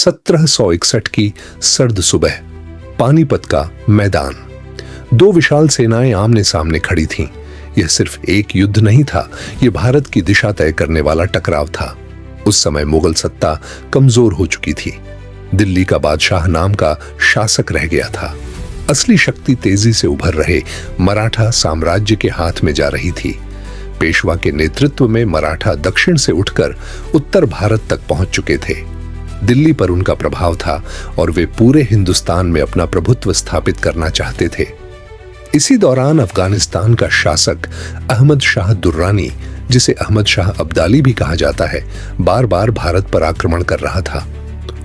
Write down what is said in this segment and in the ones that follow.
1761 की सर्द सुबह, पानीपत का मैदान। दो विशाल सेनाएं आमने सामने खड़ी थीं। यह सिर्फ एक युद्ध नहीं था, यह भारत की दिशा तय करने वाला टकराव था। उस समय मुगल सत्ता कमजोर हो चुकी थी। दिल्ली का बादशाह नाम का शासक रह गया था। असली शक्ति तेजी से उभर रहे मराठा साम्राज्य के हाथ में जा रही थी। पेशवा के नेतृत्व में मराठा दक्षिण से उठकर उत्तर भारत तक पहुंच चुके थे। दिल्ली पर उनका प्रभाव था और वे पूरे हिंदुस्तान में अपना प्रभुत्व स्थापित करना चाहते थे। इसी दौरान अफगानिस्तान का शासक अहमद शाह दुर्रानी, जिसे अहमद शाह अब्दाली भी कहा जाता है, बार बार भारत पर आक्रमण कर रहा था।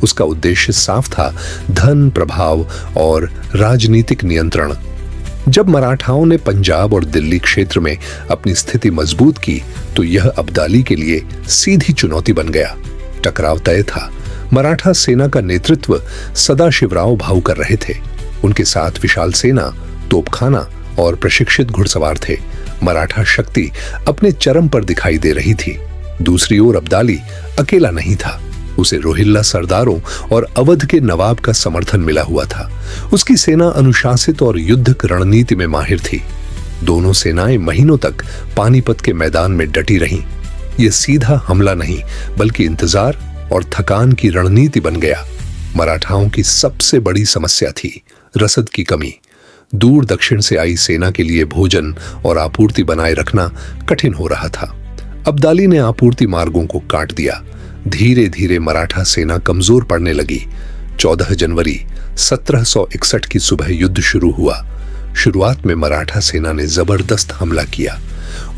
उसका उद्देश्य साफ था, धन, प्रभाव और राजनीतिक नियंत्रण। जब मराठाओं ने पंजाब और दिल्ली क्षेत्र में अपनी स्थिति मजबूत की, तो यह अब्दाली के लिए सीधी चुनौती बन गया। टकराव तय था। मराठा सेना का नेतृत्व सदाशिवराव भाऊ कर रहे थे। उनके साथ विशाल सेना, तोपखाना और प्रशिक्षित घुड़सवार थे। मराठा शक्ति अपने चरम पर दिखाई दे रही थी। दूसरी ओर अब्दाली अकेला नहीं था। उसे रोहिल्ला सरदारों और अवध के नवाब का समर्थन मिला हुआ था। उसकी सेना अनुशासित और युद्धक रणनीति में माहिर थी। दोनों सेनाएं महीनों तक पानीपत के मैदान में डटी रहीं। यह सीधा हमला नहीं, बल्कि इंतजार और थकान की रणनीति बन गया। मराठाओं की सबसे बड़ी समस्या थी रसद की कमी। दूर दक्षिण से आई सेना के लिए भोजन और आपूर्ति बनाए रखना कठिन हो रहा था। अब्दाली ने आपूर्ति मार्गों को काट दिया। धीरे धीरे मराठा सेना कमजोर पड़ने लगी। 14 जनवरी 1761 की सुबह युद्ध शुरू हुआ। शुरुआत में मराठा सेना ने जबरदस्त हमला किया।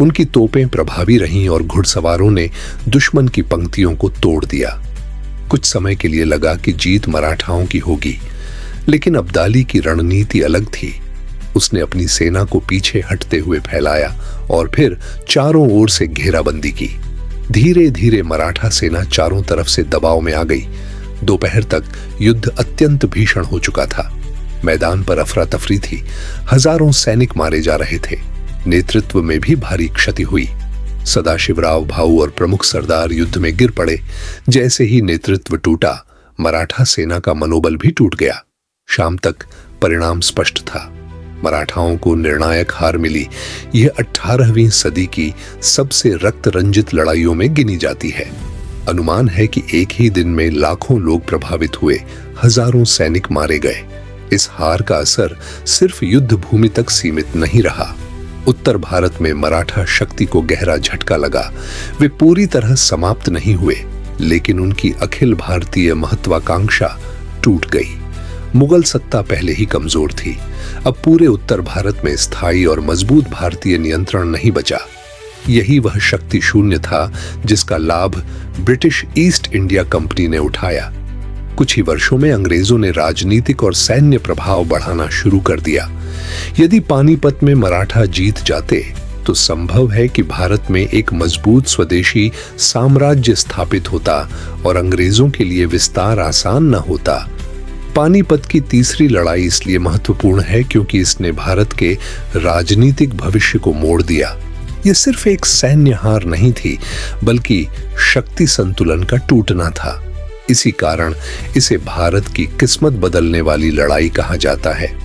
उनकी तोपें प्रभावी रहीं और घुड़सवारों ने दुश्मन की पंक्तियों को तोड़ दिया। कुछ समय के लिए लगा कि जीत मराठाओं की होगी, लेकिन अब्दाली की रणनीति अलग थी। उसने अपनी सेना को पीछे हटते हुए फैलाया और फिर चारों ओर से घेराबंदी की। धीरे धीरे मराठा सेना चारों तरफ से दबाव में आ गई। दोपहर तक युद्ध अत्यंत भीषण हो चुका था। मैदान पर अफरा तफरी थी। हजारों सैनिक मारे जा रहे थे। नेतृत्व में भी भारी क्षति हुई। सदाशिवराव भाऊ और प्रमुख सरदार युद्ध में गिर पड़े। जैसे ही नेतृत्व टूटा, मराठा सेना का मनोबल भी टूट गया। शाम तक परिणाम स्पष्ट था। मराठाओं को निर्णायक हार मिली। यह 18वीं सदी की सबसे रक्त रंजित लड़ाइयों में गिनी जाती है। अनुमान है कि एक ही दिन में लाखों लोग प्रभावित हुए, हजारों सैनिक मारे गए। इस हार का असर सिर्फ युद्ध भूमि तक सीमित नहीं रहा। उत्तर भारत में मराठा शक्ति को गहरा झटका लगा। वे पूरी तरह समाप्त नहीं हुए, लेकिन उनकी अखिल भारतीय महत्वाकांक्षा टूट गई। मुगल सत्ता पहले ही कमजोर थी। अब पूरे उत्तर भारत में स्थायी और मजबूत भारतीय नियंत्रण नहीं बचा। यही वह शक्ति शून्य था जिसका लाभ ब्रिटिश ईस्ट इंडिया कंपनी ने उठाया। कुछ ही वर्षों में अंग्रेजों ने राजनीतिक और सैन्य प्रभाव बढ़ाना शुरू कर दिया। यदि पानीपत में मराठा जीत जाते, तो संभव है कि भारत में एक मजबूत स्वदेशी साम्राज्य स्थापित होता और अंग्रेजों के लिए विस्तार आसान न होता। पानीपत की तीसरी लड़ाई इसलिए महत्वपूर्ण है क्योंकि इसने भारत के राजनीतिक भविष्य को मोड़ दिया। यह सिर्फ एक सैन्य हार नहीं थी, बल्कि शक्ति संतुलन का टूटना था। इसी कारण इसे भारत की किस्मत बदलने वाली लड़ाई कहा जाता है।